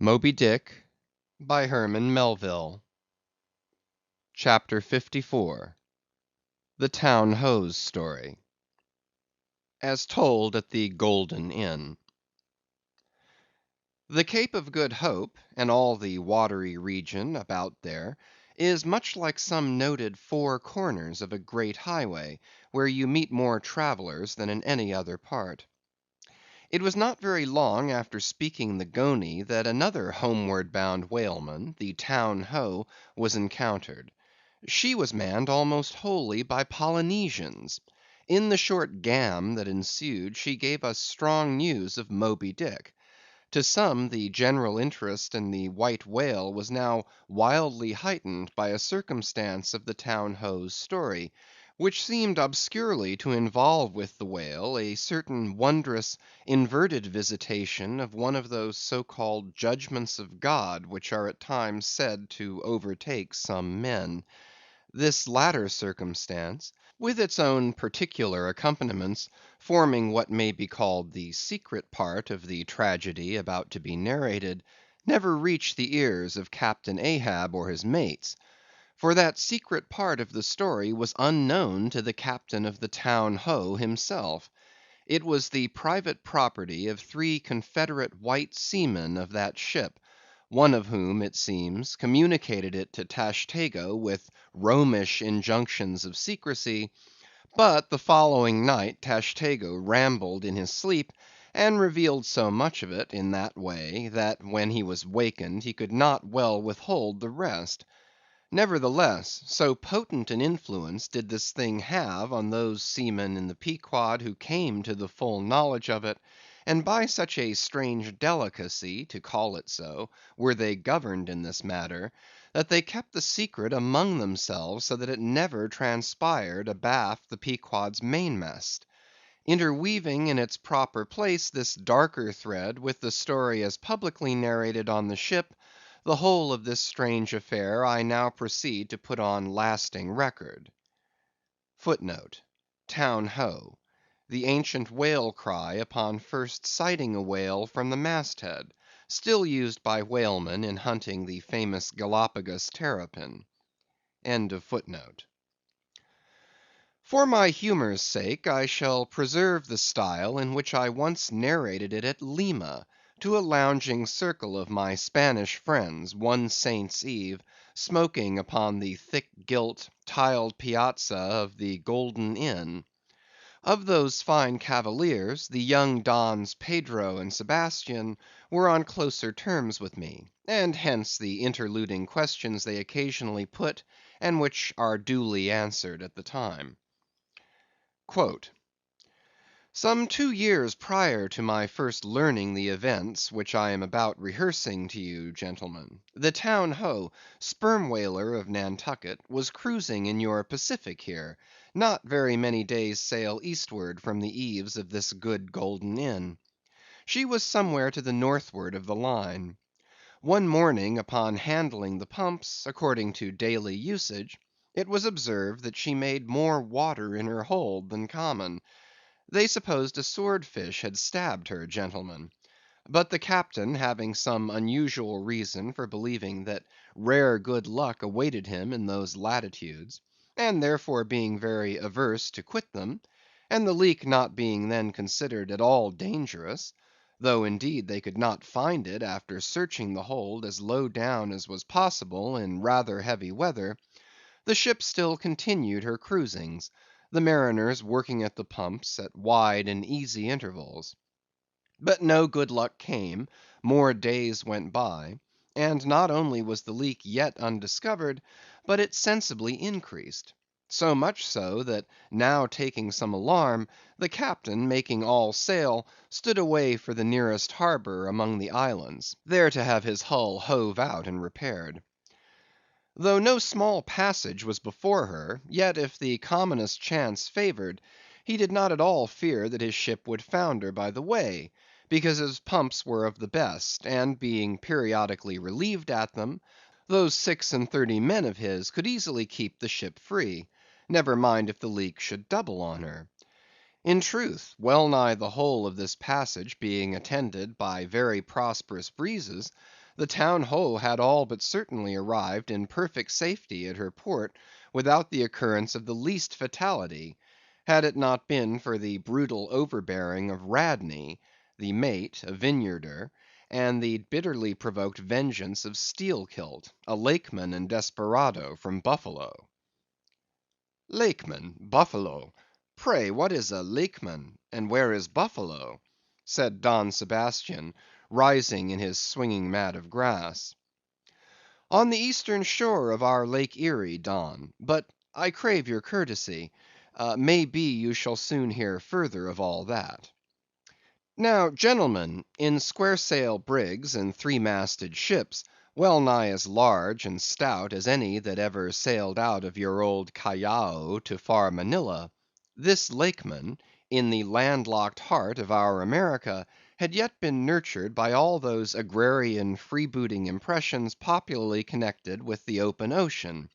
Moby-Dick by Herman Melville. Chapter 54. The Town Ho's Story. As told at the Golden Inn. The Cape of Good Hope, and all the watery region about there, is much like some noted four corners of a great highway, where you meet more travellers than in any other part. It was not very long after speaking the Goney that another homeward bound whaleman, the Town Ho, was encountered. She was manned almost wholly by Polynesians. In the short gam that ensued, she gave us strong news of Moby-Dick. To some, the general interest in the white whale was now wildly heightened by a circumstance of the Town Ho's story, which seemed obscurely to involve with the whale a certain wondrous inverted visitation of one of those so-called judgments of God which are at times said to overtake some men. This latter circumstance, with its own particular accompaniments, forming what may be called the secret part of the tragedy about to be narrated, never reached the ears of Captain Ahab or his mates. For that secret part of the story was unknown to the captain of the Town Ho himself. It was the private property of three confederate white seamen of that ship, one of whom, it seems, communicated it to Tashtego with Romish injunctions of secrecy; but the following night Tashtego rambled in his sleep, and revealed so much of it in that way, that when he was wakened he could not well withhold the rest. Nevertheless, so potent an influence did this thing have on those seamen in the Pequod who came to the full knowledge of it, and by such a strange delicacy, to call it so, were they governed in this matter, that they kept the secret among themselves so that it never transpired abaft the Pequod's mainmast. Interweaving in its proper place this darker thread with the story as publicly narrated on the ship, the whole of this strange affair I now proceed to put on lasting record. Footnote: Town Ho, the ancient whale cry upon first sighting a whale from the masthead, still used by whalemen in hunting the famous Galapagos terrapin. End of footnote. For my humor's sake, I shall preserve the style in which I once narrated it at Lima, to a lounging circle of my Spanish friends, one Saint's Eve, smoking upon the thick gilt, tiled piazza of the Golden Inn. Of those fine cavaliers, the young Dons Pedro and Sebastian were on closer terms with me, and hence the interluding questions they occasionally put, and which are duly answered at the time. Some 2 years prior to my first learning the events which I am about rehearsing to you, gentlemen, the Town Ho, sperm whaler of Nantucket, was cruising in your Pacific here, not very many days' sail eastward from the eaves of this good Golden Inn. She was somewhere to the northward of the line. One morning upon handling the pumps, according to daily usage, it was observed that she made more water in her hold than common. They supposed a swordfish had stabbed her, gentlemen. But the captain having some unusual reason for believing that rare good luck awaited him in those latitudes, and therefore being very averse to quit them, and the leak not being then considered at all dangerous, though indeed they could not find it after searching the hold as low down as was possible in rather heavy weather, the ship still continued her cruisings, the mariners working at the pumps at wide and easy intervals. But no good luck came, more days went by, and not only was the leak yet undiscovered, but it sensibly increased. So much so, that now taking some alarm, the captain, making all sail, stood away for the nearest harbor among the islands, there to have his hull hove out and repaired. Though no small passage was before her, yet if the commonest chance favored, he did not at all fear that his ship would founder by the way, because his pumps were of the best, and being periodically relieved at them, those 36 men of his could easily keep the ship free; never mind if the leak should double on her. In truth, well nigh the whole of this passage being attended by very prosperous breezes, the Town Ho had all but certainly arrived in perfect safety at her port without the occurrence of the least fatality, had it not been for the brutal overbearing of Radney, the mate, a Vineyarder, and the bitterly provoked vengeance of Steelkilt, a Lakeman and desperado from Buffalo. "Lakeman, Buffalo! Pray, what is a Lakeman, and where is Buffalo?" said Don Sebastian, rising in his swinging mat of grass. "On the eastern shore of our Lake Erie, Don; but I crave your courtesy. May be you shall soon hear further of all that. Now, gentlemen, in square sail brigs and three masted ships, well nigh as large and stout as any that ever sailed out of your old Callao to far Manila, this Lakeman, in the land-locked heart of our America, had yet been nurtured by all those agrarian freebooting impressions popularly connected with the open ocean.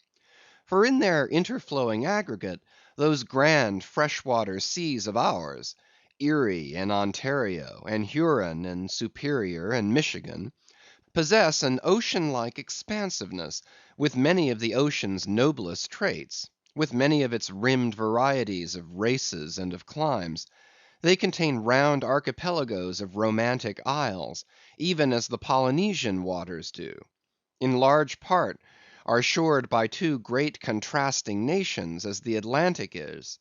For in their interflowing aggregate, those grand freshwater seas of ours, Erie and Ontario, and Huron and Superior and Michigan, possess an ocean-like expansiveness, with many of the ocean's noblest traits, with many of its rimmed varieties of races and of climes. They contain round archipelagoes of romantic isles, even as the Polynesian waters do. In large part are shored by two great contrasting nations, as the Atlantic is.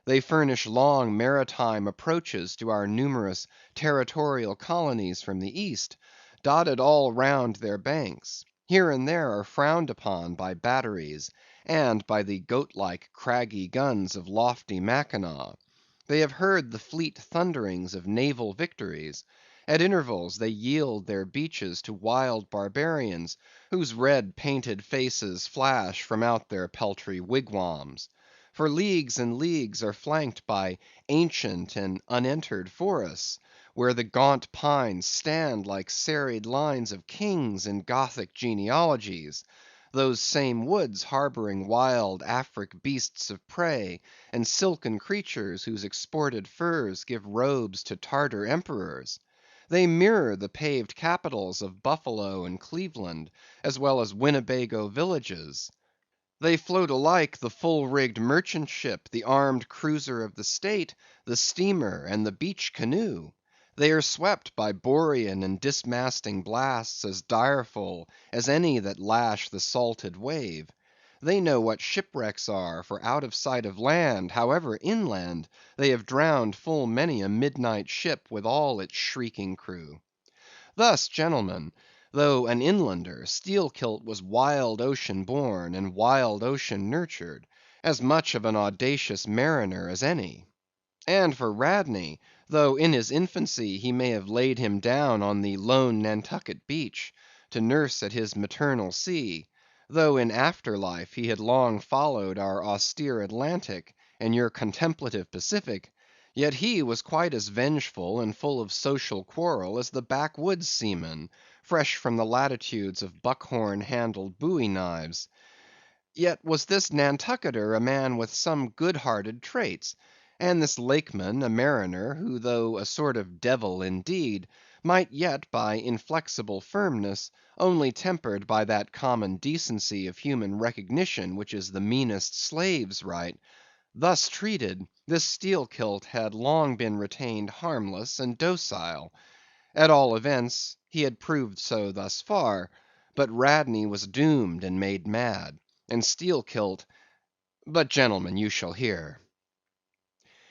They furnish long maritime approaches to our numerous territorial colonies from the East, dotted all round their banks; here and there are frowned upon by batteries, and by the goat‐like craggy guns of lofty Mackinaw. They have heard the fleet thunderings of naval victories; at intervals they yield their beaches to wild barbarians, whose red painted faces flash from out their peltry wigwams. For leagues and leagues are flanked by ancient and unentered forests, where the gaunt pines stand like serried lines of kings in Gothic genealogies; those same woods harboring wild Afric beasts of prey, and silken creatures whose exported furs give robes to Tartar emperors. They mirror the paved capitals of Buffalo and Cleveland, as well as Winnebago villages. They float alike the full‐rigged merchant ship, the armed cruiser of the state, the steamer, and the beach canoe. They are swept by borean and dismasting blasts as direful as any that lash the salted wave. They know what shipwrecks are, for out of sight of land, however inland, they have drowned full many a midnight ship with all its shrieking crew. Thus, gentlemen, though an inlander, Steelkilt was wild ocean born and wild ocean nurtured; as much of an audacious mariner as any. And for Radney, though in his infancy he may have laid him down on the lone Nantucket beach, to nurse at his maternal sea; though in after life he had long followed our austere Atlantic, and your contemplative Pacific; yet he was quite as vengeful and full of social quarrel as the backwoods seaman, fresh from the latitudes of buckhorn handled bowie knives. Yet was this Nantucketer a man with some good hearted traits; and this Lakeman a mariner, who though a sort of devil indeed, might yet by inflexible firmness, only tempered by that common decency of human recognition which is the meanest slave's right; thus treated, this Steelkilt had long been retained harmless and docile. At all events, he had proved so thus far; but Radney was doomed and made mad, and Steelkilt—but, gentlemen, you shall hear.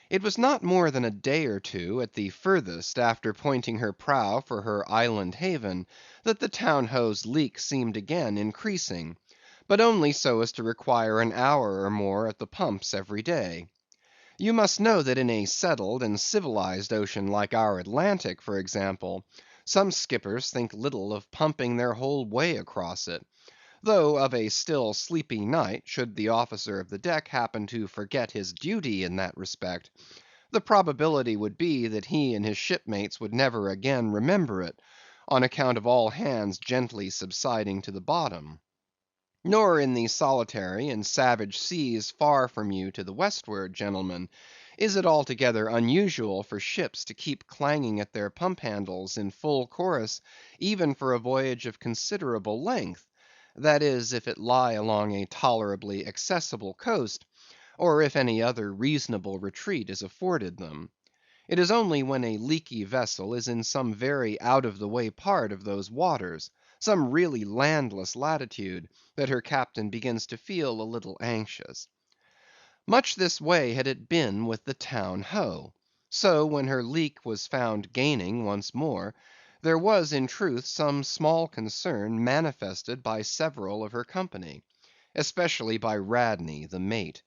It was not more than a day or two, at the furthest, after pointing her prow for her island haven, that the Town Ho's leak seemed again increasing; but only so as to require an hour or more at the pumps every day. You must know that in a settled and civilized ocean like our Atlantic, for example, some skippers think little of pumping their whole way across it; though of a still sleepy night, should the officer of the deck happen to forget his duty in that respect, the probability would be that he and his shipmates would never again remember it, on account of all hands gently subsiding to the bottom. Nor in the solitary and savage seas far from you to the westward, gentlemen, Is it altogether unusual for ships to keep clanging at their pump handles in full chorus, even for a voyage of considerable length? That is, if it lie along a tolerably accessible coast, or if any other reasonable retreat is afforded them. It is only when a leaky vessel is in some very out of the way part of those waters, some really landless latitude, that her captain begins to feel a little anxious. Much this way had it been with the Town Ho. So when her leak was found gaining once more, there was in truth some small concern manifested by several of her company, especially by Radney the mate.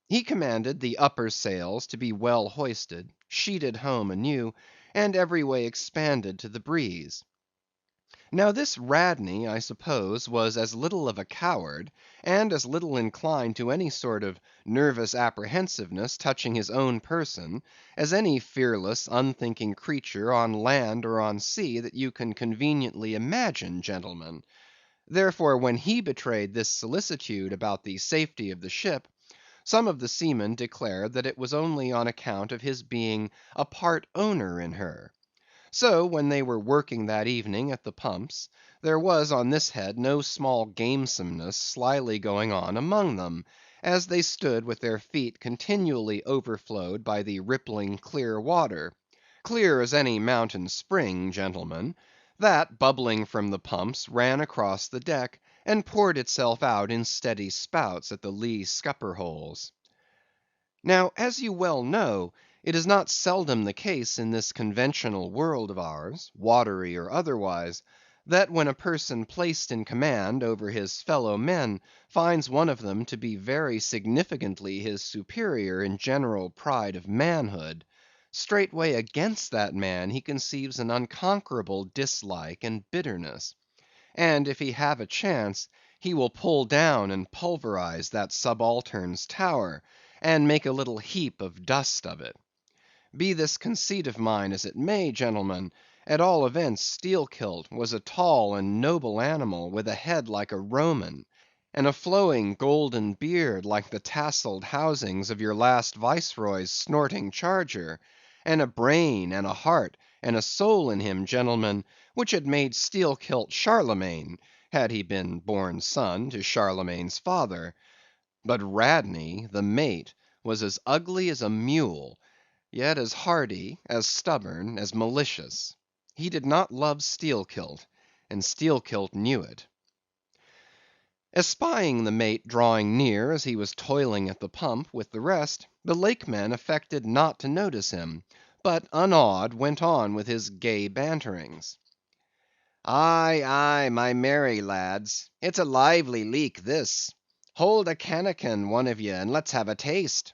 He commanded the upper sails to be well hoisted, sheeted home anew, and every way expanded to the breeze. Now this Radney, I suppose, was as little of a coward, and as little inclined to any sort of nervous apprehensiveness touching his own person, as any fearless, unthinking creature on land or on sea that you can conveniently imagine, gentlemen. Therefore, when he betrayed this solicitude about the safety of the ship, some of the seamen declared that it was only on account of his being a part owner in her. So when they were working that evening at the pumps, there was on this head no small gamesomeness slyly going on among them, as they stood with their feet continually overflowed by the rippling clear water, clear as any mountain spring, gentlemen, that, bubbling from the pumps, ran across the deck, and poured itself out in steady spouts at the lee scupper holes. Now, as you well know, it is not seldom the case in this conventional world of ours, watery or otherwise, that when a person placed in command over his fellow men finds one of them to be very significantly his superior in general pride of manhood, straightway against that man he conceives an unconquerable dislike and bitterness. And if he have a chance, he will pull down and pulverize that subaltern's tower, and make a little heap of dust of it. Be this conceit of mine as it may, gentlemen, at all events Steelkilt was a tall and noble animal, with a head like a Roman, and a flowing golden beard like the tasselled housings of your last viceroy's snorting charger, and a brain, and a heart, and a soul in him, gentlemen, which had made Steelkilt Charlemagne, had he been born son to Charlemagne's father. But Radney, the mate, was as ugly as a mule, yet as hardy, as stubborn, as malicious. He did not love Steelkilt, and Steelkilt knew it. Espying the mate drawing near as he was toiling at the pump with the rest, the Lakeman affected not to notice him, but unawed went on with his gay banterings. "Aye, aye, my merry lads, it's a lively leak this. Hold a cannikin, one of ye, and let's have a taste.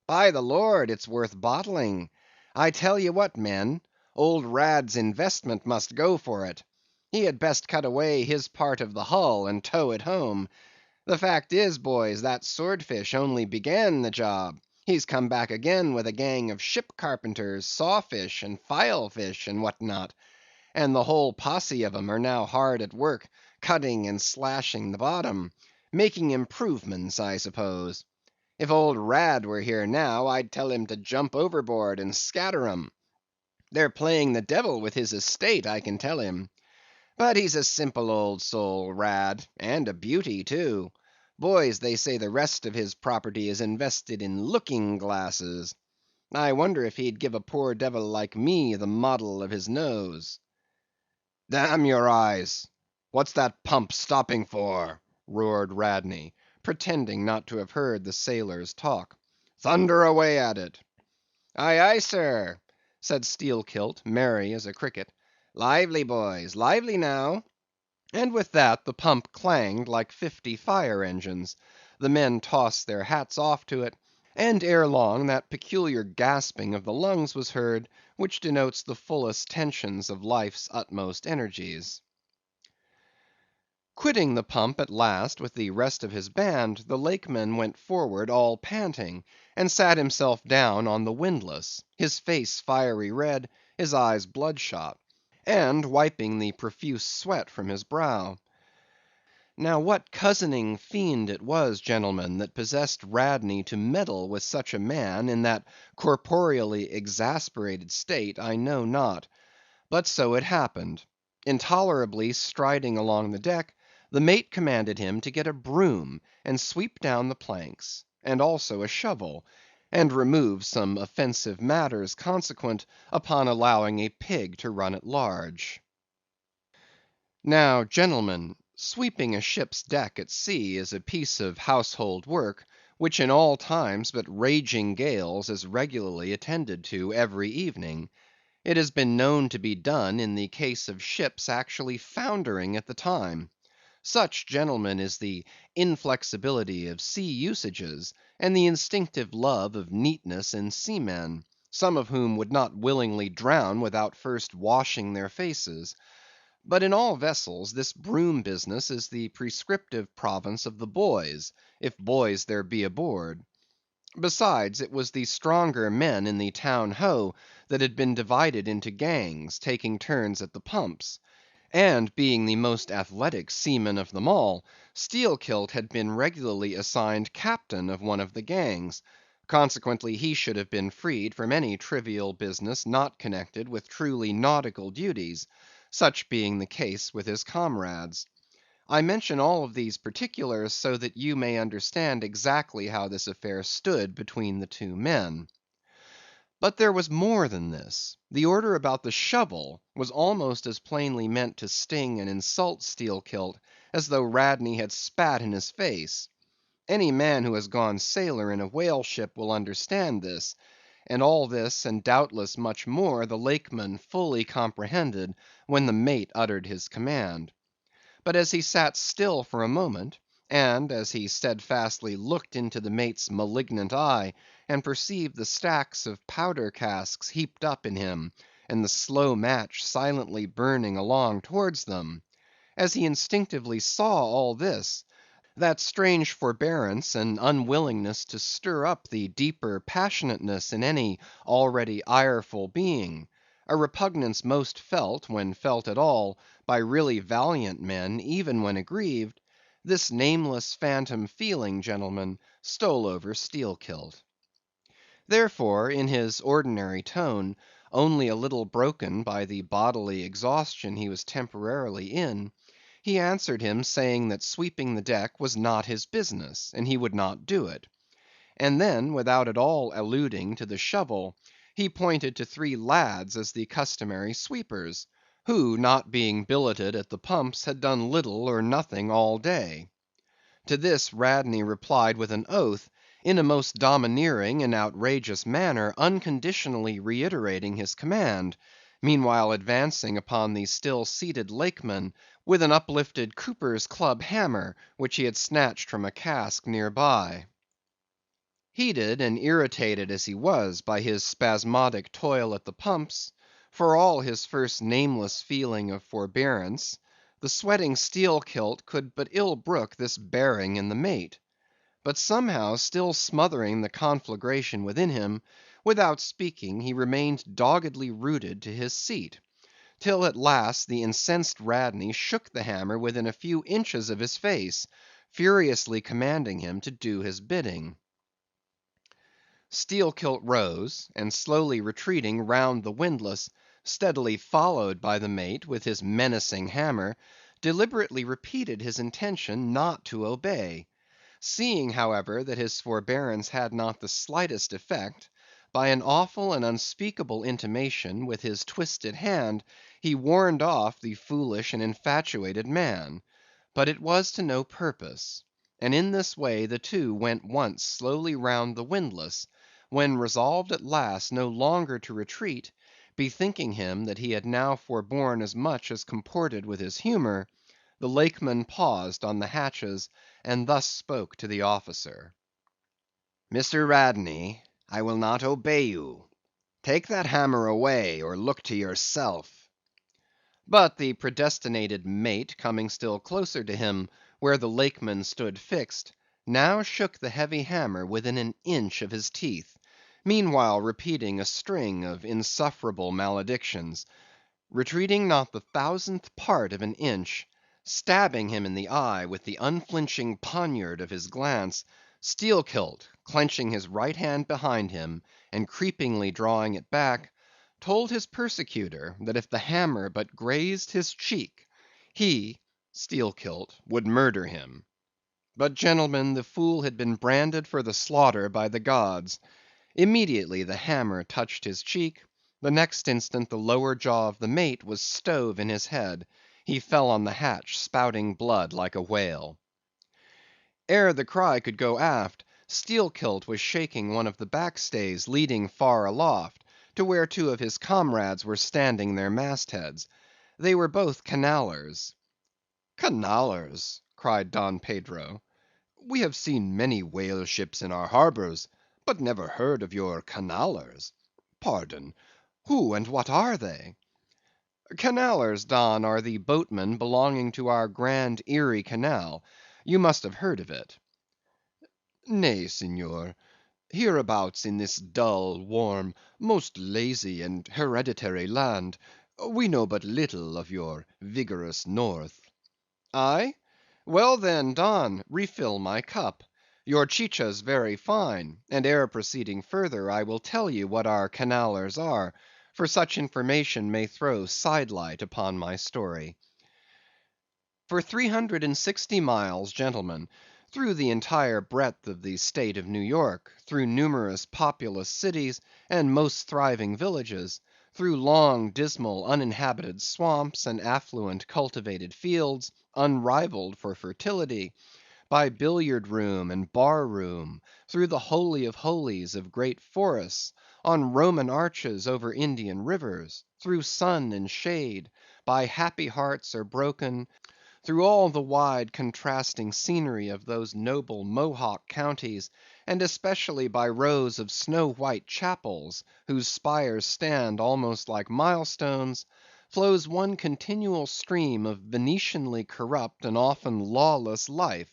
By the Lord, it's worth bottling. I tell ye what, men, old Rad's investment must go for it. He had best cut away his part of the hull, and tow it home. The fact is, boys, that swordfish only began the job. He's come back again with a gang of ship carpenters, sawfish, and filefish, and what not; and the whole posse of 'em are now hard at work, cutting and slashing the bottom; making improvements, I suppose. If old Rad were here now, I'd tell him to jump overboard and scatter 'em. They're playing the devil with his estate, I can tell him. But he's a simple old soul, Rad, and a beauty too. Boys, they say the rest of his property is invested in looking glasses. I wonder if he'd give a poor devil like me the model of his nose." "Damn your eyes! What's that pump stopping for?" roared Radney, pretending not to have heard the sailors' talk. "Thunder away at it." "Aye, aye, sir," said Steelkilt, merry as a cricket. "Lively, boys, lively now." And with that the pump clanged like 50 fire engines; the men tossed their hats off to it, and ere long that peculiar gasping of the lungs was heard, which denotes the fullest tensions of life's utmost energies. Quitting the pump at last with the rest of his band, the Lakeman went forward all panting, and sat himself down on the windlass, his face fiery red, his eyes bloodshot, and wiping the profuse sweat from his brow. Now what cozening fiend it was, gentlemen, that possessed Radney to meddle with such a man in that corporeally exasperated state, I know not. But so it happened. Intolerably striding along the deck, the mate commanded him to get a broom and sweep down the planks, and also a shovel, and remove some offensive matters consequent upon allowing a pig to run at large. Now, gentlemen, sweeping a ship's deck at sea is a piece of household work, which in all times but raging gales is regularly attended to every evening. It has been known to be done in the case of ships actually foundering at the time. Such, gentlemen, is the inflexibility of sea usages, and the instinctive love of neatness in seamen, some of whom would not willingly drown without first washing their faces. But in all vessels this broom business is the prescriptive province of the boys, if boys there be aboard. Besides, it was the stronger men in the town ho that had been divided into gangs, taking turns at the pumps; and being the most athletic seaman of them all, Steelkilt had been regularly assigned captain of one of the gangs; consequently he should have been freed from any trivial business not connected with truly nautical duties, such being the case with his comrades. I mention all of these particulars so that you may understand exactly how this affair stood between the two men. But there was more than this. The order about the shovel was almost as plainly meant to sting and insult Steelkilt as though Radney had spat in his face. Any man who has gone sailor in a whale ship will understand this; and all this, and doubtless much more, the Lakeman fully comprehended when the mate uttered his command. But as he sat still for a moment, and as he steadfastly looked into the mate's malignant eye, and perceived the stacks of powder casks heaped up in him, and the slow match silently burning along towards them; as he instinctively saw all this, that strange forbearance and unwillingness to stir up the deeper passionateness in any already ireful being, a repugnance most felt, when felt at all, by really valiant men, even when aggrieved; this nameless phantom feeling, gentlemen, stole over Steelkilt. Therefore, in his ordinary tone, only a little broken by the bodily exhaustion he was temporarily in, he answered him saying that sweeping the deck was not his business, and he would not do it. And then, without at all alluding to the shovel, he pointed to three lads as the customary sweepers, who, not being billeted at the pumps, had done little or nothing all day. To this Radney replied with an oath, in a most domineering and outrageous manner, unconditionally reiterating his command, meanwhile advancing upon the still seated Lakeman with an uplifted cooper's club hammer, which he had snatched from a cask near by. Heated and irritated as he was by his spasmodic toil at the pumps, for all his first nameless feeling of forbearance, the sweating Steelkilt could but ill brook this bearing in the mate. But somehow still smothering the conflagration within him, without speaking he remained doggedly rooted to his seat; till at last the incensed Radney shook the hammer within a few inches of his face, furiously commanding him to do his bidding. Steelkilt rose, and slowly retreating round the windlass, steadily followed by the mate with his menacing hammer, deliberately repeated his intention not to obey. Seeing, however, that his forbearance had not the slightest effect, by an awful and unspeakable intimation with his twisted hand, he warned off the foolish and infatuated man; but it was to no purpose; and in this way the two went once slowly round the windlass, when resolved at last no longer to retreat, bethinking him that he had now forborne as much as comported with his humor, the Lakeman paused on the hatches, and thus spoke to the officer: "Mr. Radney, I will not obey you. Take that hammer away, or look to yourself." But the predestinated mate coming still closer to him, where the Lakeman stood fixed, now shook the heavy hammer within an inch of his teeth, meanwhile repeating a string of insufferable maledictions. Retreating not the thousandth part of an inch, Stabbing him in the eye with the unflinching poniard of his glance, Steelkilt, clenching his right hand behind him, and creepingly drawing it back, told his persecutor that if the hammer but grazed his cheek, he, Steelkilt, would murder him. But, gentlemen, the fool had been branded for the slaughter by the gods. Immediately the hammer touched his cheek, the next instant the lower jaw of the mate was stove in his head; he fell on the hatch spouting blood like a whale. Ere the cry could go aft, Steelkilt was shaking one of the backstays leading far aloft, to where two of his comrades were standing their mastheads. They were both Canallers. "Canallers!" cried Don Pedro. "We have seen many whale ships in our harbors, but never heard of your Canallers. Pardon, who and what are they?" "Canallers, Don, are the boatmen belonging to our grand Erie Canal. You must have heard of it." "Nay, Senor. Hereabouts in this dull, warm, most lazy and hereditary land, we know but little of your vigorous North." "Aye? Well then, Don, refill my cup. Your chicha's very fine, and ere proceeding further, I will tell you what our Canallers are, for such information may throw sidelight upon my story. For 360 miles, gentlemen, through the entire breadth of the State of New York, through numerous populous cities and most thriving villages, through long, dismal, uninhabited swamps and affluent cultivated fields, unrivalled for fertility, by billiard room and bar room, through the holy of holies of great forests, on Roman arches over Indian rivers, through sun and shade, by happy hearts or broken, through all the wide contrasting scenery of those noble Mohawk counties, and especially by rows of snow-white chapels, whose spires stand almost like milestones, flows one continual stream of Venetianly corrupt and often lawless life.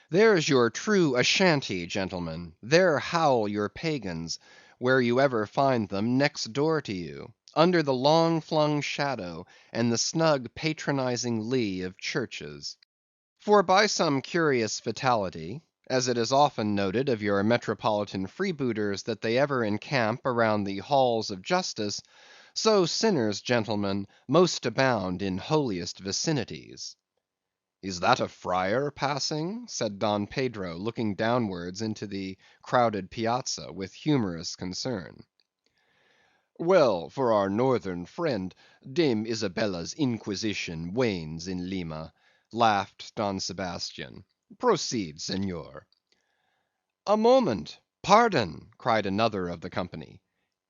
There's your true Ashantee, gentlemen; there howl your pagans, where you ever find them, next door to you, under the long flung shadow and the snug patronizing lee of churches. For by some curious fatality, as it is often noted of your metropolitan freebooters that they ever encamp around the halls of justice, so sinners, gentlemen, most abound in holiest vicinities. "Is that a friar passing?" said Don Pedro, looking downwards into the crowded piazza with humorous concern. "Well, for our northern friend, Dame Isabella's Inquisition wanes in Lima," laughed Don Sebastian. "Proceed, Senor." "A moment, pardon," cried another of the company.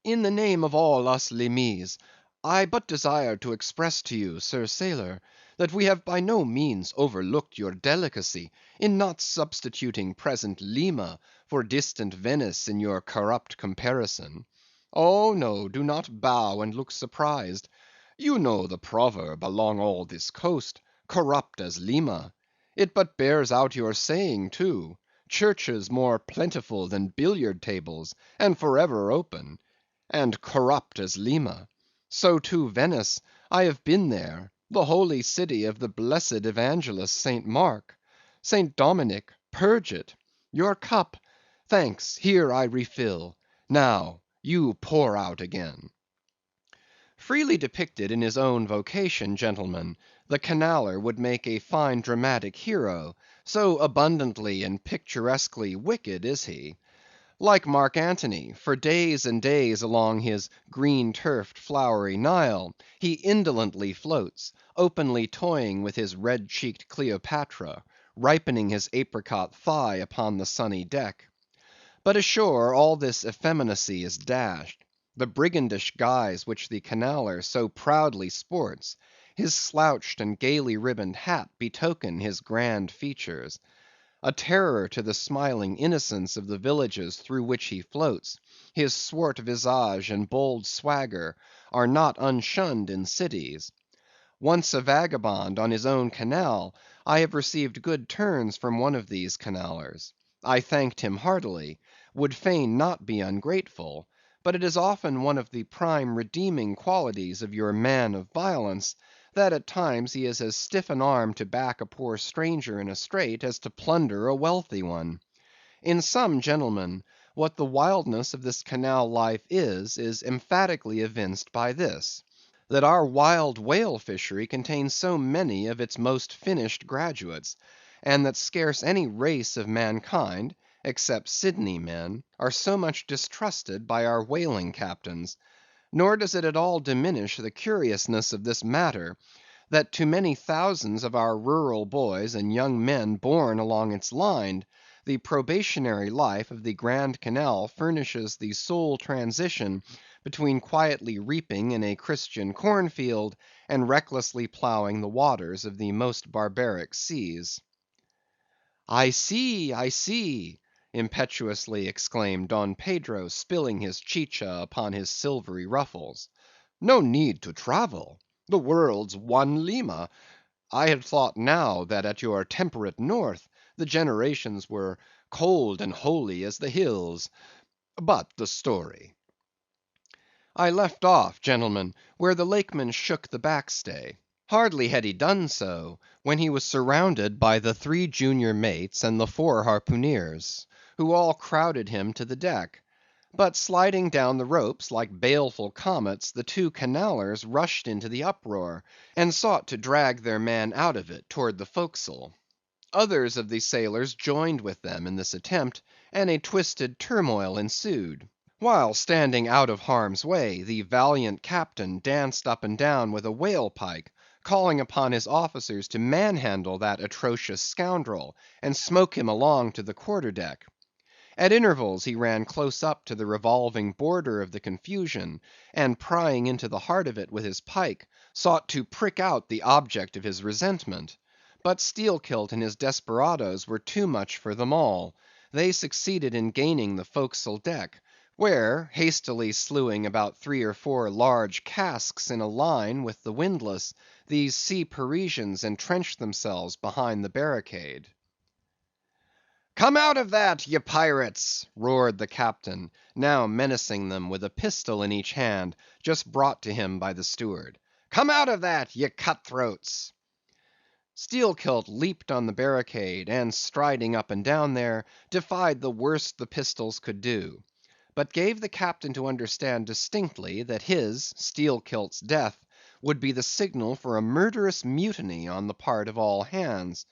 "In the name of all us Limeese, I but desire to express to you, sir sailor, that we have by no means overlooked your delicacy in not substituting present Lima for distant Venice in your corrupt comparison. Oh no, do not bow and look surprised. You know the proverb along all this coast, corrupt as Lima. It but bears out your saying too. Churches more plentiful than billiard tables, and forever open, and corrupt as Lima. So too Venice, I have been there, the holy city of the blessed evangelist St. Mark. St. Dominic, purge it. Your cup, thanks, here I refill. Now, you pour out again." Freely depicted in his own vocation, gentlemen, the Canaller would make a fine dramatic hero, so abundantly and picturesquely wicked is he. Like Mark Antony, for days and days along his green turfed flowery Nile, he indolently floats, openly toying with his red cheeked Cleopatra, ripening his apricot thigh upon the sunny deck. But ashore all this effeminacy is dashed. The brigandish guise which the Canaller so proudly sports, his slouched and gaily ribboned hat betoken his grand features. A terror to the smiling innocence of the villages through which he floats, his swart visage and bold swagger are not unshunned in cities. Once a vagabond on his own canal, I have received good turns from one of these Canallers. I thanked him heartily, would fain not be ungrateful; but it is often one of the prime redeeming qualities of your man of violence, that at times he is as stiff an arm to back a poor stranger in a strait as to plunder a wealthy one. In sum, gentlemen, what the wildness of this canal life is emphatically evinced by this, that our wild whale fishery contains so many of its most finished graduates, and that scarce any race of mankind, except Sydney men, are so much distrusted by our whaling captains. Nor does it at all diminish the curiousness of this matter, that to many thousands of our rural boys and young men born along its line, the probationary life of the Grand Canal furnishes the sole transition between quietly reaping in a Christian cornfield, and recklessly ploughing the waters of the most barbaric seas. "I see, I see," impetuously exclaimed Don Pedro, spilling his chicha upon his silvery ruffles. "No need to travel. The world's one Lima. I had thought now that at your temperate north the generations were cold and holy as the hills. But the story." I left off, gentlemen, where the Lakeman shook the backstay. Hardly had he done so, when he was surrounded by the 3 junior mates and the 4 harpooneers, who all crowded him to the deck. But sliding down the ropes like baleful comets, the 2 Canallers rushed into the uproar, and sought to drag their man out of it toward the forecastle. Others of the sailors joined with them in this attempt, and a twisted turmoil ensued; while standing out of harm's way, the valiant captain danced up and down with a whale pike, calling upon his officers to manhandle that atrocious scoundrel, and smoke him along to the quarter deck. At intervals he ran close up to the revolving border of the confusion, and prying into the heart of it with his pike, sought to prick out the object of his resentment. But Steelkilt and his desperadoes were too much for them all. They succeeded in gaining the forecastle deck, where, hastily slewing about 3 or 4 large casks in a line with the windlass, these sea Parisians entrenched themselves behind the barricade. "Come out of that, ye pirates!" roared the captain, now menacing them with a pistol in each hand, just brought to him by the steward. "Come out of that, ye cut-throats!" Steelkilt leaped on the barricade, and striding up and down there, defied the worst the pistols could do; but gave the captain to understand distinctly that his, Steelkilt's death, would be the signal for a murderous mutiny on the part of all hands.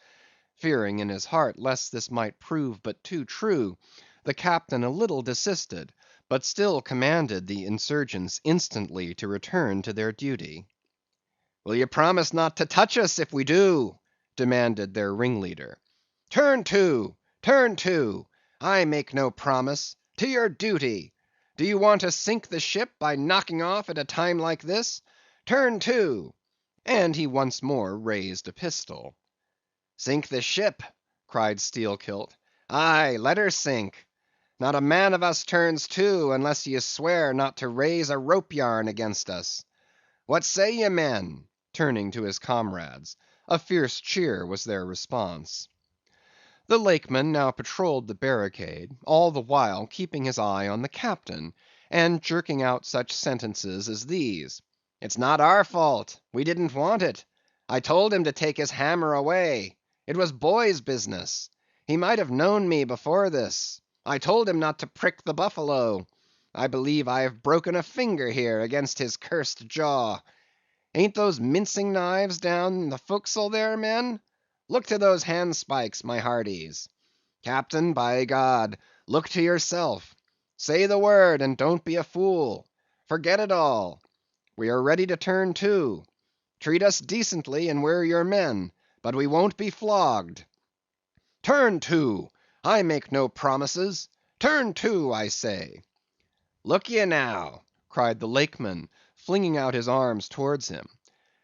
Fearing in his heart lest this might prove but too true, the captain a little desisted, but still commanded the insurgents instantly to return to their duty. "Will ye promise not to touch us, if we do?" demanded their ringleader. "Turn to! Turn to! I make no promise. To your duty! Do you want to sink the ship by knocking off at a time like this? Turn to!" And he once more raised a pistol. "Sink the ship!" cried Steelkilt. "Aye, let her sink. Not a man of us turns to, unless ye swear not to raise a rope yarn against us. What say ye, men?" turning to his comrades. A fierce cheer was their response. The Lakeman now patrolled the barricade, all the while keeping his eye on the captain, and jerking out such sentences as these: "It's not our fault; we didn't want it. I told him to take his hammer away. It was boy's business. He might have known me before this. I told him not to prick the buffalo. I believe I have broken a finger here against his cursed jaw. Ain't those mincing knives down the forecastle there, men? Look to those handspikes, my hearties. Captain, by God, look to yourself. Say the word, and don't be a fool. Forget it all. We are ready to turn to. Treat us decently, and we're your men, but we won't be flogged. Turn to! I make no promises. Turn to, I say." "Look ye now," cried the Lakeman, flinging out his arms towards him.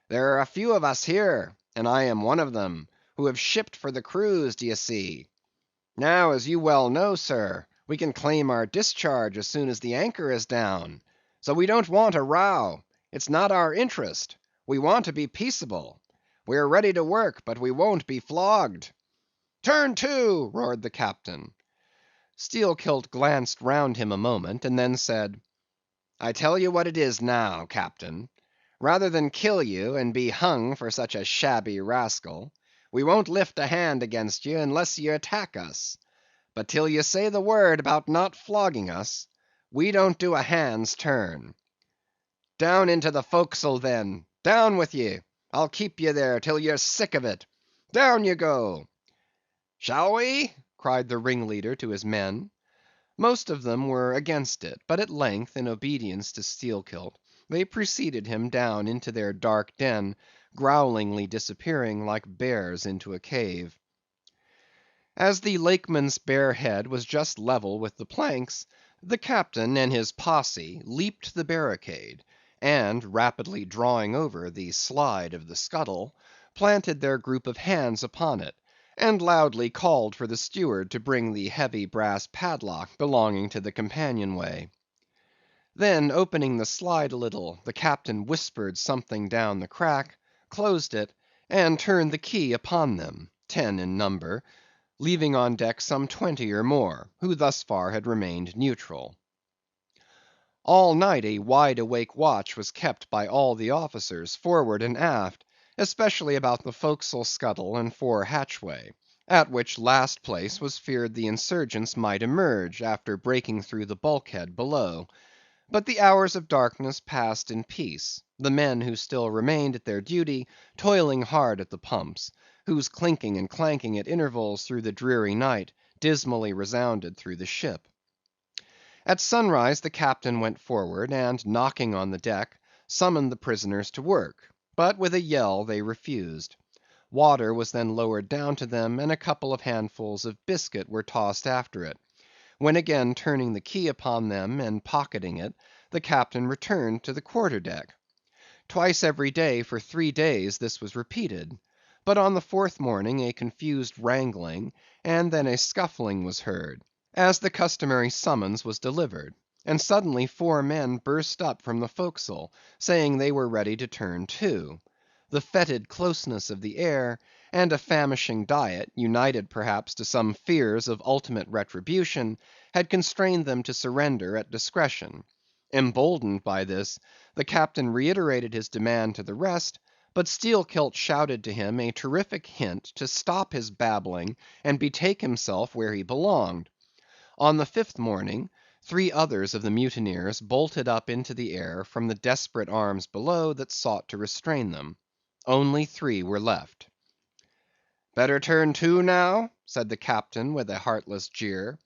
"There are a few of us here, and I am one of them, who have shipped for the cruise, d'ye see. Now, as you well know, sir, we can claim our discharge as soon as the anchor is down. So we don't want a row. It's not our interest. We want to be peaceable. We are ready to work, but we won't be flogged." "Turn to!" roared the captain. Steelkilt glanced round him a moment, and then said, "I tell you what it is now, captain. rather than kill you and be hung for such a shabby rascal. We won't lift a hand against you unless you attack us. But till you say the word about not flogging us, we don't do a hand's turn. Down into the forecastle then, down with ye. I'll keep ye there till you're sick of it. Down you go. Shall we? Cried the ringleader to his men. Most of them were against it, but at length, in obedience to Steelkilt, they preceded him down into their dark den, growlingly disappearing like bears into a cave. As the Lakeman's bare head was just level with the planks, the captain and his posse leaped the barricade, and rapidly drawing over the slide of the scuttle, planted their group of hands upon it, and loudly called for the steward to bring the heavy brass padlock belonging to the companionway. Then opening the slide a little, the captain whispered something down the crack, closed it, and turned the key upon them, 10 in number, leaving on deck some 20 or more, who thus far had remained neutral. All night a wide awake watch was kept by all the officers, forward and aft, especially about the forecastle scuttle and fore hatchway, at which last place was feared the insurgents might emerge, after breaking through the bulkhead below. But the hours of darkness passed in peace, the men who still remained at their duty toiling hard at the pumps, whose clinking and clanking at intervals through the dreary night dismally resounded through the ship. At sunrise the captain went forward, and knocking on the deck, summoned the prisoners to work, but with a yell they refused. Water was then lowered down to them, and a couple of handfuls of biscuit were tossed after it, when again turning the key upon them and pocketing it, the captain returned to the quarter deck. Twice every day for 3 days this was repeated, but on the 4th morning a confused wrangling, and then a scuffling was heard, as the customary summons was delivered, and suddenly 4 men burst up from the forecastle, saying they were ready to turn to. The fetid closeness of the air, and a famishing diet, united perhaps to some fears of ultimate retribution, had constrained them to surrender at discretion. Emboldened by this, the captain reiterated his demand to the rest, but Steelkilt shouted to him a terrific hint to stop his babbling and betake himself where he belonged. On the 5th morning, 3 others of the mutineers bolted up into the air from the desperate arms below that sought to restrain them. Only 3 were left. "Better turn to now?" said the captain with a heartless jeer.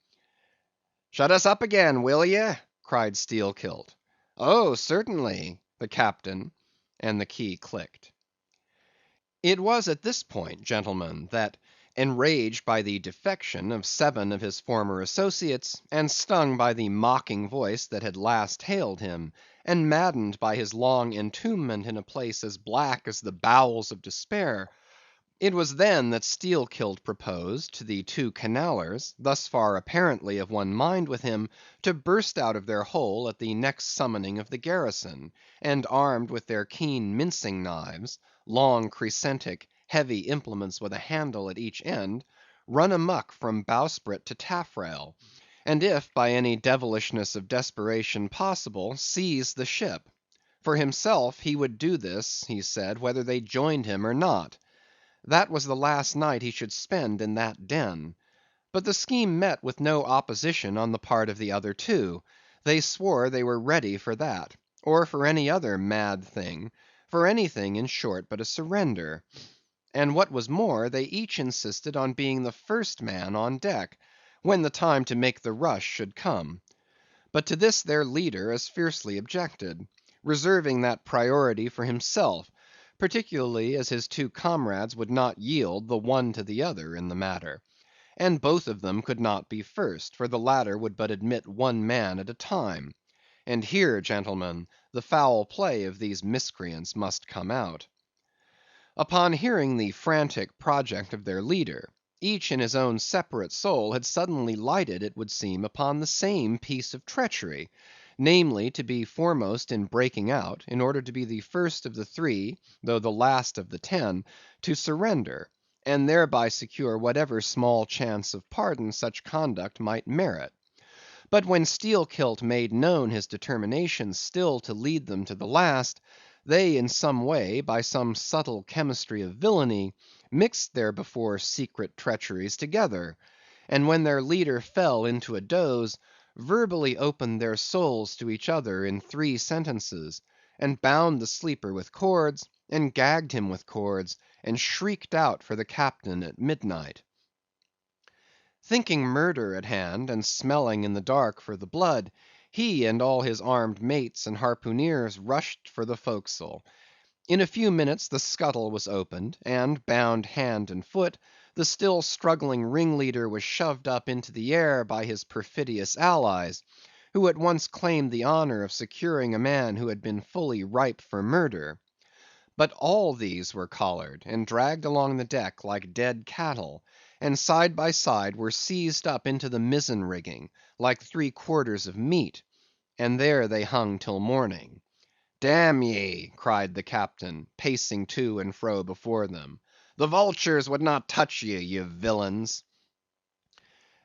"Shut us up again, will ye?" cried Steelkilt. "Oh, certainly," the captain, and the key clicked. It was at this point, gentlemen, that, enraged by the defection of 7 of his former associates, and stung by the mocking voice that had last hailed him, and maddened by his long entombment in a place as black as the bowels of despair, it was then that Steelkilt proposed to the 2 Canallers, thus far apparently of one mind with him, to burst out of their hole at the next summoning of the garrison, and armed with their keen mincing knives, long crescentic, heavy implements with a handle at each end, run amuck from bowsprit to taffrail, and if by any devilishness of desperation possible, seize the ship. For himself, he would do this, he said, whether they joined him or not. That was the last night he should spend in that den. But the scheme met with no opposition on the part of the other 2. They swore they were ready for that, or for any other mad thing, for anything, in short, but a surrender. And what was more, they each insisted on being the first man on deck, when the time to make the rush should come. But to this their leader as fiercely objected, reserving that priority for himself, particularly as his 2 comrades would not yield the one to the other in the matter. And both of them could not be first, for the latter would but admit 1 man at a time. And here, gentlemen, the foul play of these miscreants must come out. Upon hearing the frantic project of their leader, each in his own separate soul had suddenly lighted, it would seem, upon the same piece of treachery, namely, to be foremost in breaking out, in order to be the first of the 3, though the last of the 10, to surrender, and thereby secure whatever small chance of pardon such conduct might merit. But when Steelkilt made known his determination still to lead them to the last, They in some way, by some subtle chemistry of villainy, mixed their before secret treacheries together, and when their leader fell into a doze, verbally opened their souls to each other in 3 sentences, and bound the sleeper with cords, and gagged him with cords, and shrieked out for the captain at midnight. Thinking murder at hand, and smelling in the dark for the blood, he and all his armed mates and harpooneers rushed for the forecastle. In a few minutes the scuttle was opened, and bound hand and foot, the still struggling ringleader was shoved up into the air by his perfidious allies, who at once claimed the honor of securing a man who had been fully ripe for murder. But all these were collared, and dragged along the deck like dead cattle, and side by side were seized up into the mizzen rigging, like 3/4 of meat, and there they hung till morning. "Damn ye!" cried the captain, pacing to and fro before them, "the vultures would not touch ye, ye villains!"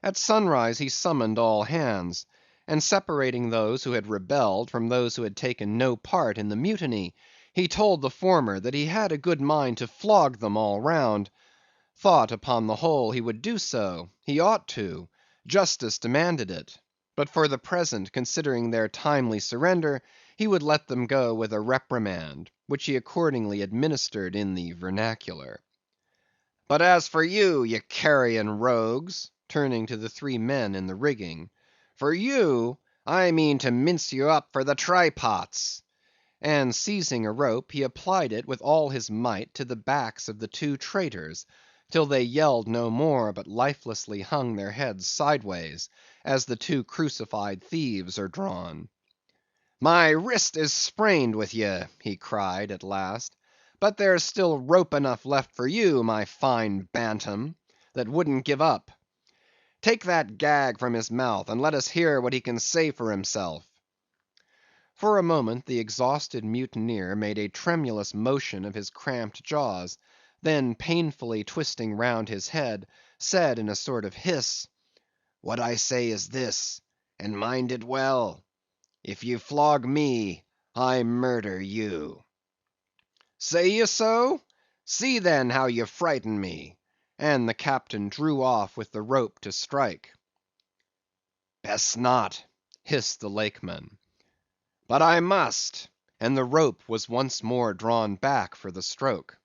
At sunrise he summoned all hands, and separating those who had rebelled from those who had taken no part in the mutiny, he told the former that he had a good mind to flog them all round; thought, upon the whole, he would do so; he ought to; justice demanded it; but for the present, considering their timely surrender, he would let them go with a reprimand, which he accordingly administered in the vernacular. "But as for you, ye carrion rogues," turning to the 3 men in the rigging, "for you, I mean to mince you up for the try pots." And seizing a rope, he applied it with all his might to the backs of the 2 traitors, till they yelled no more, but lifelessly hung their heads sideways, as the 2 crucified thieves are drawn. "My wrist is sprained with ye," he cried at last, "but there's still rope enough left for you, my fine bantam, that wouldn't give up. Take that gag from his mouth, and let us hear what he can say for himself." For a moment the exhausted mutineer made a tremulous motion of his cramped jaws, then painfully twisting round his head, said in a sort of hiss, "What I say is this, and mind it well. If ye flog me, I murder you." "Say ye so? See then how ye frighten me," and the captain drew off with the rope to strike. "Best not," hissed the Lakeman. "But I must," and the rope was once more drawn back for the stroke.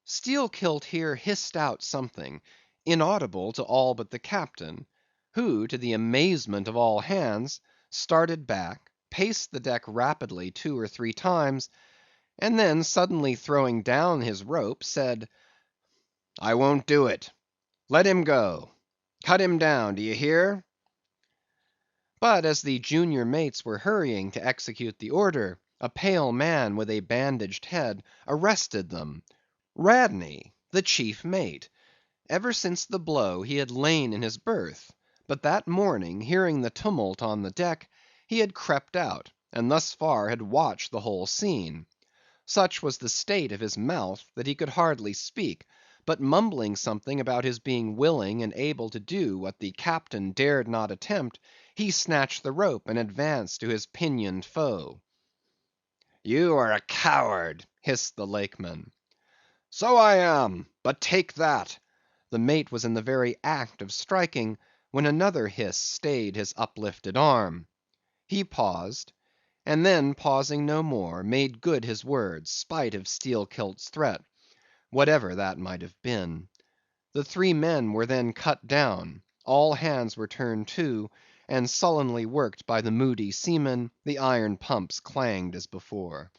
Steelkilt here hissed out something, inaudible to all but the captain, who, to the amazement of all hands, started back, paced the deck rapidly 2 or 3 times, and then suddenly throwing down his rope, said, "I won't do it. Let him go. Cut him down, d'ye hear?" But as the junior mates were hurrying to execute the order, a pale man with a bandaged head arrested them. Radney, the chief mate. Ever since the blow he had lain in his berth, but that morning, hearing the tumult on the deck, he had crept out, and thus far had watched the whole scene. Such was the state of his mouth that he could hardly speak, but mumbling something about his being willing and able to do what the captain dared not attempt, he snatched the rope and advanced to his pinioned foe. "You are a coward," hissed the Lakeman. "So I am, but take that." The mate was in the very act of striking, when another hiss stayed his uplifted arm. He paused, and then pausing no more, made good his words, spite of Steelkilt's threat, whatever that might have been. The 3 men were then cut down, all hands were turned to, and sullenly worked by the moody seamen, the iron pumps clanged as before.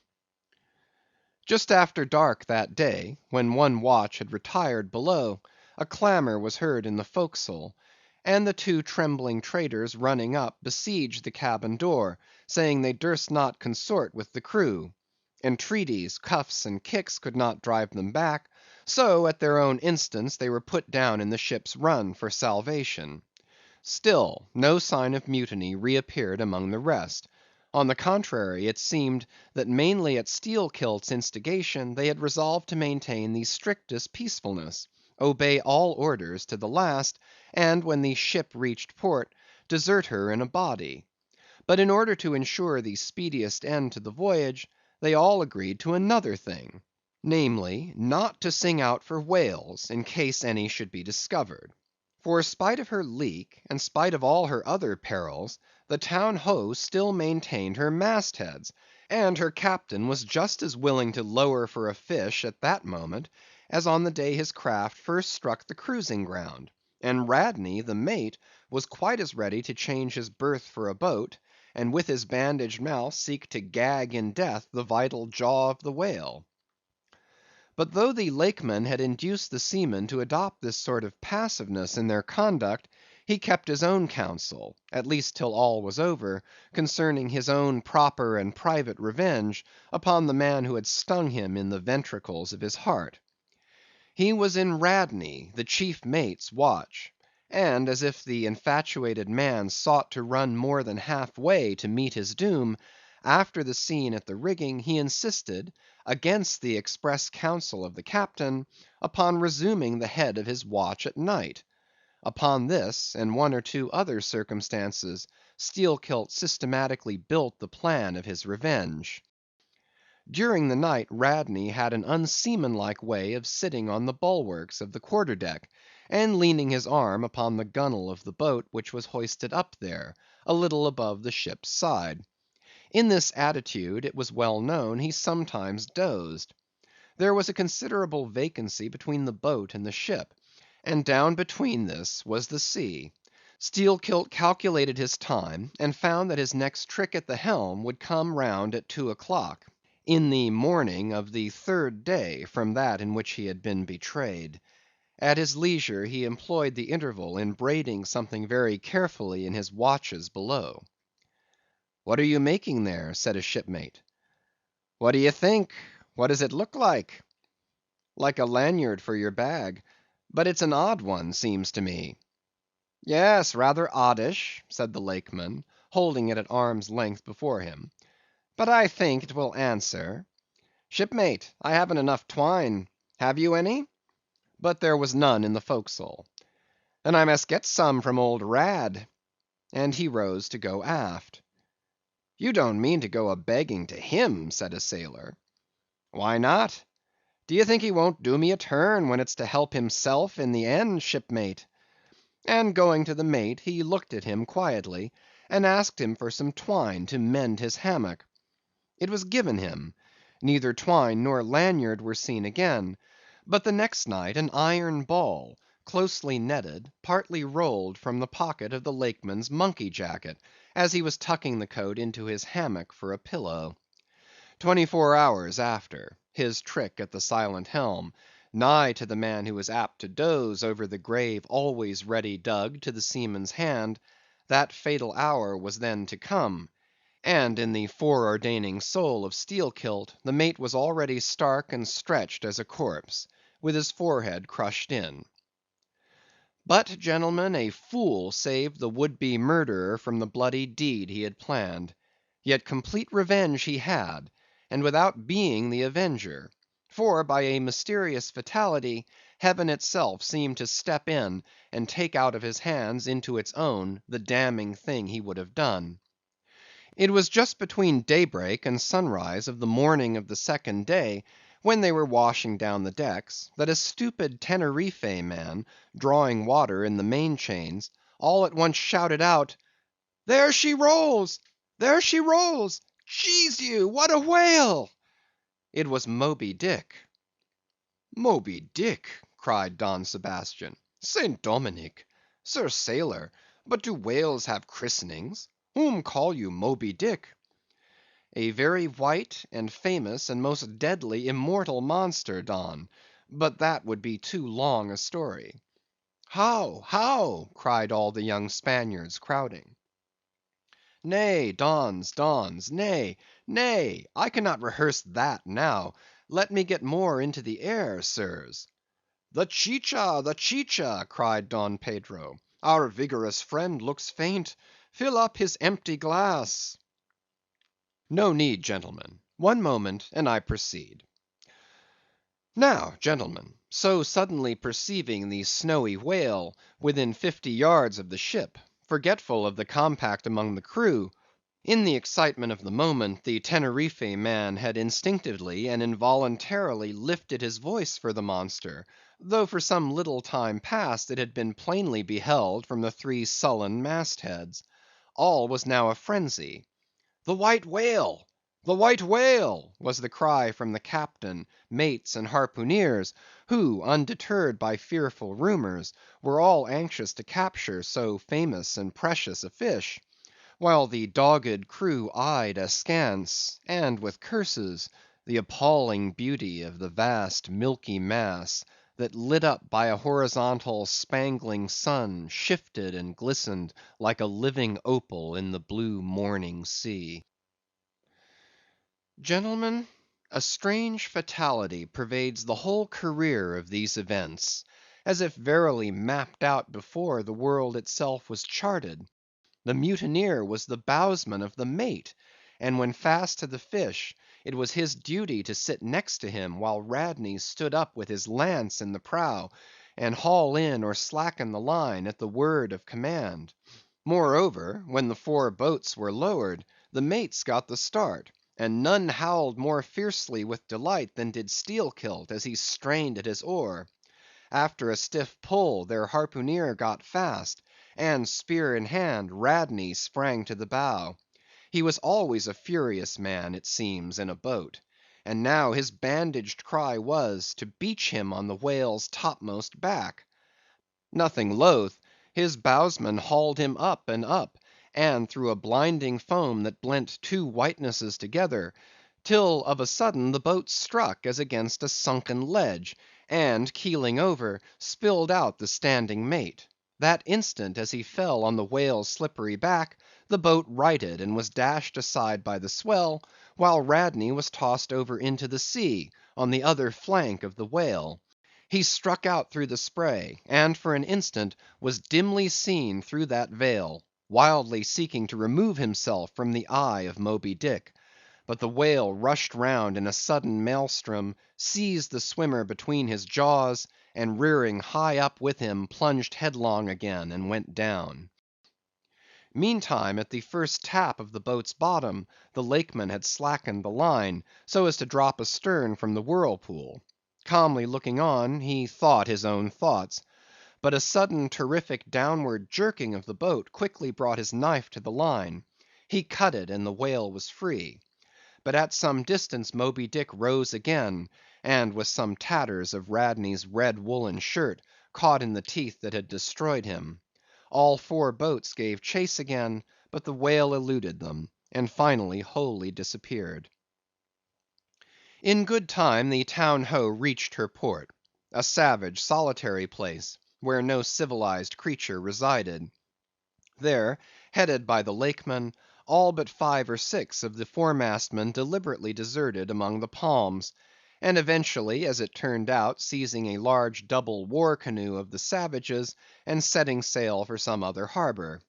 Just after dark that day, when one watch had retired below, a clamor was heard in the forecastle, and the 2 trembling traitors running up, besieged the cabin door, saying they durst not consort with the crew. Entreaties, cuffs, and kicks could not drive them back, so at their own instance they were put down in the ship's run for salvation. Still no sign of mutiny reappeared among the rest. On the contrary, it seemed that mainly at Steelkilt's instigation they had resolved to maintain the strictest peacefulness, obey all orders to the last, and when the ship reached port, desert her in a body. But in order to ensure the speediest end to the voyage, they all agreed to another thing, namely, not to sing out for whales in case any should be discovered. For spite of her leak, and spite of all her other perils, the Town Ho still maintained her mastheads, and her captain was just as willing to lower for a fish at that moment as on the day his craft first struck the cruising ground; and Radney, the mate, was quite as ready to change his berth for a boat, and with his bandaged mouth seek to gag in death the vital jaw of the whale. But though the Lakeman had induced the seamen to adopt this sort of passiveness in their conduct, he kept his own counsel, at least till all was over, concerning his own proper and private revenge upon the man who had stung him in the ventricles of his heart. He was in Radney, the chief mate's watch; and as if the infatuated man sought to run more than half way to meet his doom, after the scene at the rigging, he insisted, against the express counsel of the captain, upon resuming the head of his watch at night. Upon this, and one or two other circumstances, Steelkilt systematically built the plan of his revenge. During the night Radney had an unseamanlike way of sitting on the bulwarks of the quarter deck, and leaning his arm upon the gunwale of the boat which was hoisted up there, a little above the ship's side. In this attitude, it was well known, he sometimes dozed. There was a considerable vacancy between the boat and the ship, and down between this was the sea. Steelkilt calculated his time, and found that his next trick at the helm would come round at 2 o'clock, in the morning of the third day from that in which he had been betrayed. At his leisure he employed the interval in braiding something very carefully in his watches below. "What are you making there?" said a shipmate. "What d'ye think? What does it look like?" "Like a lanyard for your bag; but it's an odd one, seems to me." "Yes, rather oddish," said the Lakeman, holding it at arm's length before him; "but I think it will answer. Shipmate, I haven't enough twine; have you any?" But there was none in the forecastle. "Then I must get some from old Rad." And he rose to go aft. "You don't mean to go a begging to him?" said a sailor. "Why not? Do you think he won't do me a turn when it's to help himself in the end, shipmate?" And going to the mate, he looked at him quietly, and asked him for some twine to mend his hammock. It was given him; neither twine nor lanyard were seen again; but the next night an iron ball, closely netted, partly rolled from the pocket of the Lakeman's monkey jacket, as he was tucking the coat into his hammock for a pillow. 24 hours after, his trick at the silent helm, nigh to the man who is apt to doze over the grave always ready dug to the seaman's hand, that fatal hour was then to come; and in the foreordaining soul of Steelkilt, the mate was already stark and stretched as a corpse, with his forehead crushed in. But, gentlemen, a fool saved the would‐be murderer from the bloody deed he had planned. Yet complete revenge he had, and without being the avenger; for by a mysterious fatality, Heaven itself seemed to step in and take out of his hands into its own the damning thing he would have done. It was just between daybreak and sunrise of the morning of the second day, when they were washing down the decks, that a stupid Teneriffe man, drawing water in the main chains, all at once shouted out, "There she rolls! There she rolls! Jesu, what a whale!" It was Moby-Dick. "Moby-Dick!" cried Don Sebastian. "St. Dominic! Sir Sailor, but do whales have christenings? Whom call you Moby-Dick?" "A very white, and famous, and most deadly immortal monster, Don; but that would be too long a story." "How? how?" cried all the young Spaniards, crowding. "Nay, Dons, Dons, nay, nay, I cannot rehearse that now; let me get more into the air, sirs." "The chicha, the chicha!" cried Don Pedro. "Our vigorous friend looks faint; fill up his empty glass." "No need, gentlemen; one moment, and I proceed. Now, gentlemen, so suddenly perceiving the snowy whale within 50 yards of the ship, forgetful of the compact among the crew, In the excitement of the moment, the Teneriffe man had instinctively and involuntarily lifted his voice for the monster, though for some little time past it had been plainly beheld from the three sullen mast heads. All was now a frenzy. "The White Whale! The White Whale!" was the cry from the captain, mates, and harpooneers, who, undeterred by fearful rumours, were all anxious to capture so famous and precious a fish; while the dogged crew eyed askance, and with curses, the appalling beauty of the vast milky mass, that lit up by a horizontal spangling sun, shifted and glistened like a living opal in the blue morning sea. Gentlemen, a strange fatality pervades the whole career of these events, as if verily mapped out before the world itself was charted. The mutineer was the bowsman of the mate, and when fast to the fish, it was his duty to sit next to him while Radney stood up with his lance in the prow, and haul in or slacken the line at the word of command. Moreover, when the four boats were lowered, the mates got the start, and none howled more fiercely with delight than did Steelkilt as he strained at his oar. After a stiff pull, their harpooneer got fast, and spear in hand, Radney sprang to the bow. He was always a furious man, it seems, in a boat; and now his bandaged cry was, to beach him on the whale's topmost back. Nothing loath, his bowsman hauled him up and up, and through a blinding foam that blent two whitenesses together, till of a sudden the boat struck as against a sunken ledge, and keeling over, spilled out the standing mate. That instant, as he fell on the whale's slippery back, the boat righted and was dashed aside by the swell, while Radney was tossed over into the sea, on the other flank of the whale. He struck out through the spray, and for an instant was dimly seen through that veil, wildly seeking to remove himself from the eye of Moby-Dick. But the whale rushed round in a sudden maelstrom, seized the swimmer between his jaws, and rearing high up with him, plunged headlong again, and went down. Meantime, at the first tap of the boat's bottom, the Lakeman had slackened the line, so as to drop astern from the whirlpool. Calmly looking on, he thought his own thoughts. But a sudden terrific downward jerking of the boat quickly brought his knife to the line. He cut it, and the whale was free. But at some distance Moby Dick rose again, and with some tatters of Radney's red woollen shirt caught in the teeth that had destroyed him. All four boats gave chase again, but the whale eluded them, and finally wholly disappeared. In good time the Town Ho reached her port; a savage, solitary place, where no civilized creature resided. There, headed by the Lakeman, all but 5 or 6 of the foremastmen deliberately deserted among the palms, and eventually, as it turned out, seizing a large double war canoe of the savages, and setting sail for some other harbor.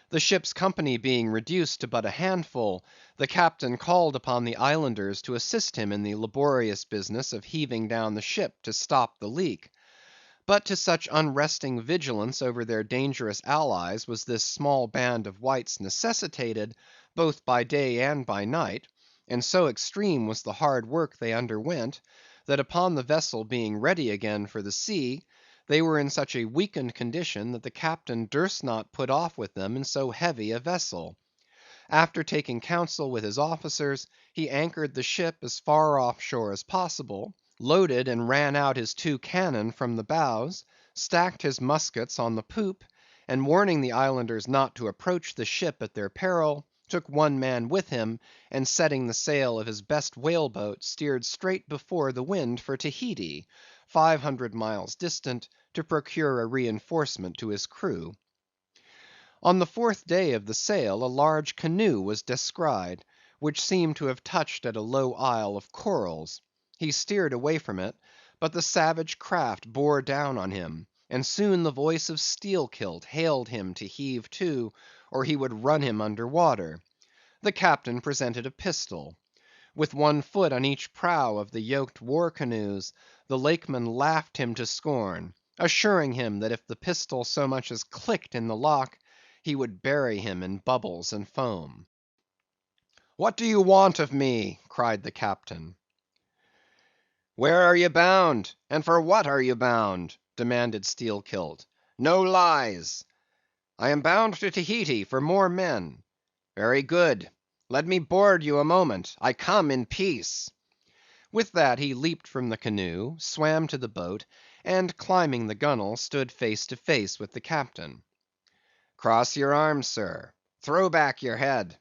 The ship's company being reduced to but a handful, the captain called upon the islanders to assist him in the laborious business of heaving down the ship to stop the leak. But to such unresting vigilance over their dangerous allies was this small band of whites necessitated, both by day and by night, and so extreme was the hard work they underwent, that upon the vessel being ready again for the sea, they were in such a weakened condition that the captain durst not put off with them in so heavy a vessel. After taking counsel with his officers, he anchored the ship as far off shore as possible, loaded and ran out his 2 cannon from the bows, stacked his muskets on the poop, and warning the islanders not to approach the ship at their peril, took 1 man with him, and setting the sail of his best whale boat, steered straight before the wind for Tahiti, 500 miles distant, to procure a reinforcement to his crew. On the 4th day of the sail a large canoe was descried, which seemed to have touched at a low isle of corals. He steered away from it, but the savage craft bore down on him, and soon the voice of Steelkilt hailed him to heave to, or he would run him under water. The captain presented a pistol. With 1 foot on each prow of the yoked war canoes, the Lakeman laughed him to scorn, assuring him that if the pistol so much as clicked in the lock, he would bury him in bubbles and foam. "What do you want of me?" cried the captain. "Where are you bound, and for what are you bound?" demanded Steelkilt. "No lies." "I am bound to Tahiti for more men." "Very good. Let me board you a moment. I come in peace." With that he leaped from the canoe, swam to the boat, and climbing the gunwale, stood face to face with the captain. "Cross your arms, sir. Throw back your head.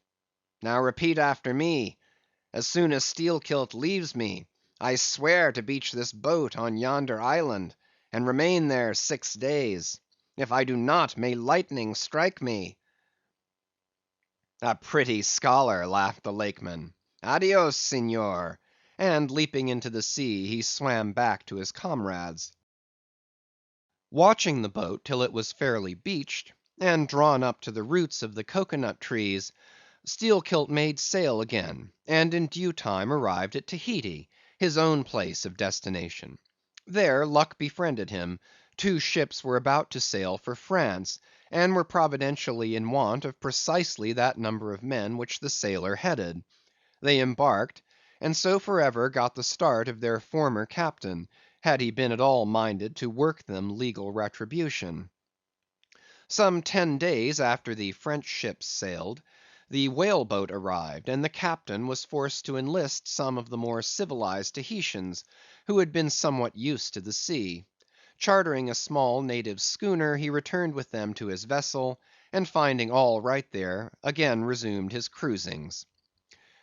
Now repeat after me. As soon as Steelkilt leaves me, I swear to beach this boat on yonder island, and remain there 6 days. If I do not, may lightning strike me." "A pretty scholar," laughed the Lakeman. "Adios, Senor," and leaping into the sea, he swam back to his comrades. Watching the boat till it was fairly beached, and drawn up to the roots of the cocoa nut trees, Steelkilt made sail again, and in due time arrived at Tahiti, his own place of destination. There luck befriended him; 2 ships were about to sail for France, and were providentially in want of precisely that number of men which the sailor headed. They embarked, and so for ever got the start of their former captain, had he been at all minded to work them legal retribution. Some 10 days after the French ships sailed, the whale boat arrived, and the captain was forced to enlist some of the more civilized Tahitians, who had been somewhat used to the sea. Chartering a small native schooner, he returned with them to his vessel, and finding all right there, again resumed his cruisings.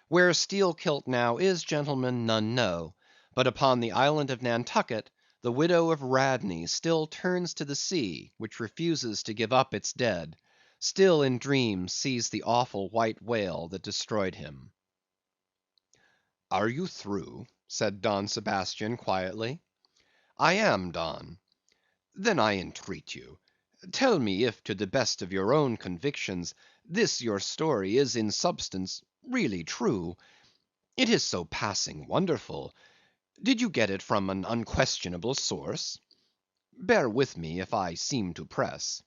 Where Steelkilt now is, gentlemen, none know; but upon the island of Nantucket, the widow of Radney still turns to the sea, which refuses to give up its dead; still in dreams sees the awful white whale that destroyed him. "Are you through?" said Don Sebastian quietly. "I am, Don." "Then I entreat you, tell me if to the best of your own convictions, this your story is in substance really true. It is so passing wonderful. Did you get it from an unquestionable source? Bear with me if I seem to press."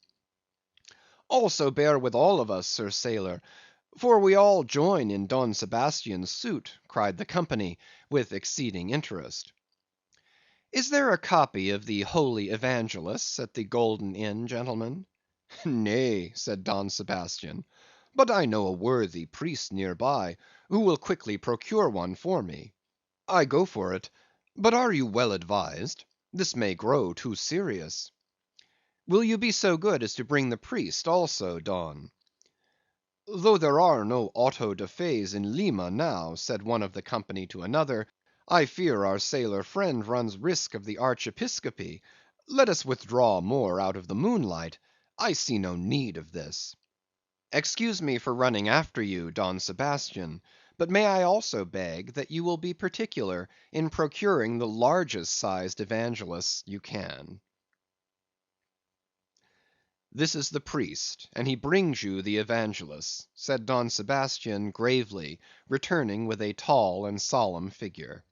"Also bear with all of us, Sir Sailor, for we all join in Don Sebastian's suit," cried the company, with exceeding interest. "Is there a copy of the Holy Evangelists at the Golden Inn, gentlemen?" "Nay," said Don Sebastian, "but I know a worthy priest near by, who will quickly procure one for me. I go for it; but are you well advised? This may grow too serious." "Will you be so good as to bring the priest also, Don?" "Though there are no auto da fés in Lima now," said one of the company to another, "I fear our sailor friend runs risk of the archiepiscopacy. Let us withdraw more out of the moonlight. I see no need of this." "Excuse me for running after you, Don Sebastian; but may I also beg that you will be particular in procuring the largest sized evangelists you can." "This is the priest, and he brings you the evangelists," said Don Sebastian gravely, returning with a tall and solemn figure.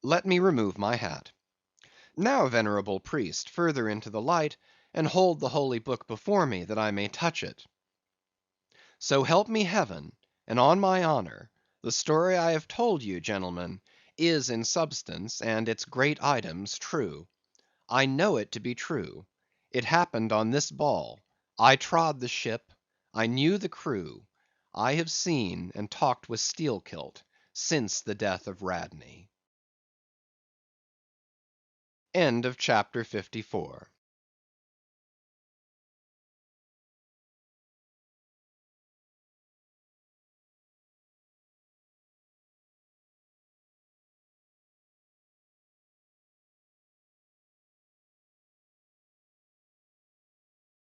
"Let me remove my hat. Now, venerable priest, further into the light, and hold the holy book before me, that I may touch it. So help me Heaven, and on my honor, the story I have told you, gentlemen, is in substance, and its great items, true. I know it to be true. It happened on this ball. I trod the ship. I knew the crew. I have seen and talked with Steelkilt since the death of Radney." Chapter 54